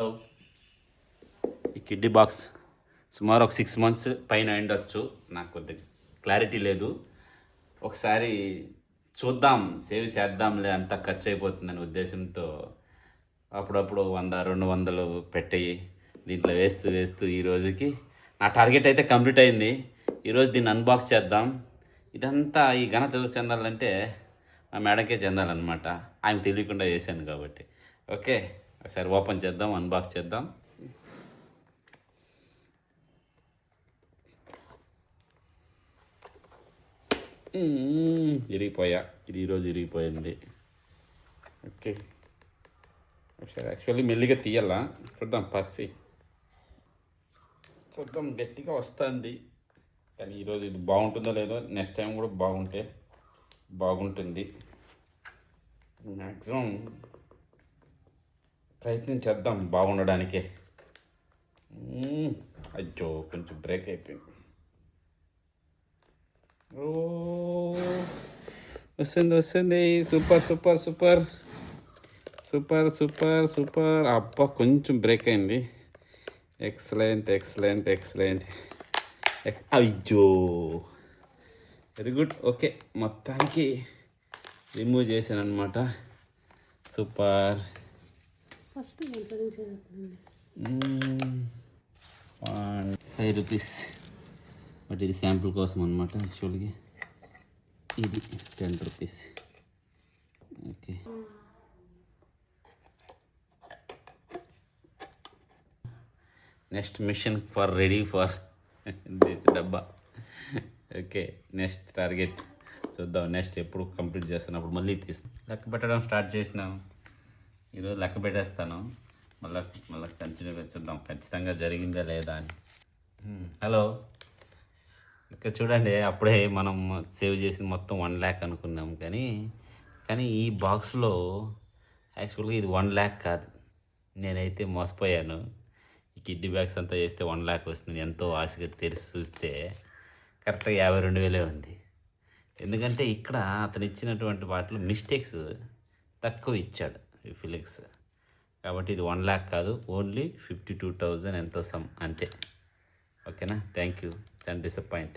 ఈ kiddy box సుమారు ఒక 6 months పైన ఉండొచ్చు, నాకు కొద్దిగా క్లారిటీ లేదు. ఒకసారి చూద్దాం, సేవ్ చేద్దాంలే, అంతా ఖర్చు అయిపోతుందనే ఉద్దేశంతో అప్పుడప్పుడు 100-200 పెట్టి దీంట్లో వేస్తూ వేస్తూ ఈ రోజుకి నా టార్గెట్ అయితే కంప్లీట్ అయింది. ఈరోజు దీన్ని అన్బాక్స్ చేద్దాం. ఇదంతా ఈ ఘనత ఎవరికి చెందాలంటే మా మేడంకే చెందాలన్నమాట. ఆమె తెలియకుండా చేశాను కాబట్టి. ఓకే, ఒకసారి ఓపెన్ చేద్దాం, అన్బాక్స్ చేద్దాం. ఇరిగిపోయా, ఇది ఈరోజు ఇరిగిపోయింది. ఓకే, ఒకసారి యాక్చువల్లీ మెల్లిగా తీయాలా, చూద్దాం. పసి చూద్దాం, గట్టిగా వస్తుంది. కానీ ఈరోజు ఇది బాగుంటుందో లేదో, నెక్స్ట్ టైం కూడా బాగుంటే బాగుంటుంది. మ్యాక్సిమం ప్రయత్నం చేద్దాం బాగుండడానికే. అయ్యో, కొంచెం బ్రేక్ అయిపోయింది. ఓ, వస్తుంది. Super super super super super super. అబ్బా, కొంచెం బ్రేక్ అయింది. Excellent excellent excellent. అయ్యో, వెరీ గుడ్. ఓకే, మొత్తానికి రిమూవ్ చేశాను అనమాట. సూపర్. First 5 rupees. బట్ ఇది శాంపుల్ కోసం అనమాట. యాక్చువల్గా ఇది 10 rupees. Okay, next mission for ready for this డబ్బా. ఓకే, నెక్స్ట్ టార్గెట్ చూద్దాం. నెక్స్ట్ ఎప్పుడు కంప్లీట్ చేస్తున్నప్పుడు మళ్ళీ తీస్తాం. లెక్క పెట్టడం స్టార్ట్ చేసినాం. ఈరోజు లెక్క పెట్టేస్తాను, మళ్ళీ కంటిన్యూ చూద్దాం ఖచ్చితంగా జరిగిందా లేదా అని. హలో, ఇక్కడ చూడండి, అప్పుడే మనం సేవ్ చేసింది మొత్తం 1 lakh అనుకున్నాం. కానీ ఈ బాక్స్లో యాక్చువల్గా ఇది 1 lakh కాదు. నేనైతే మోసపోయాను. ఈ కిడ్డీ బ్యాగ్స్ అంతా చేస్తే 1 lakh వస్తుంది. ఎంతో ఆశగా తెరిచి చూస్తే కరెక్ట్గా 52,000 ఉంది. ఎందుకంటే ఇక్కడ అతను ఇచ్చినటువంటి వాటిలో మిస్టేక్స్ తక్కువ ఇచ్చాడు ఈ ఫిలిక్స్. కాబట్టి ఇది 1 lakh కాదు, ఓన్లీ 52,000 ఎంతో సమ్ అంతే. ఓకేనా, థ్యాంక్ యూ. చాలా డిసప్పాయింట్.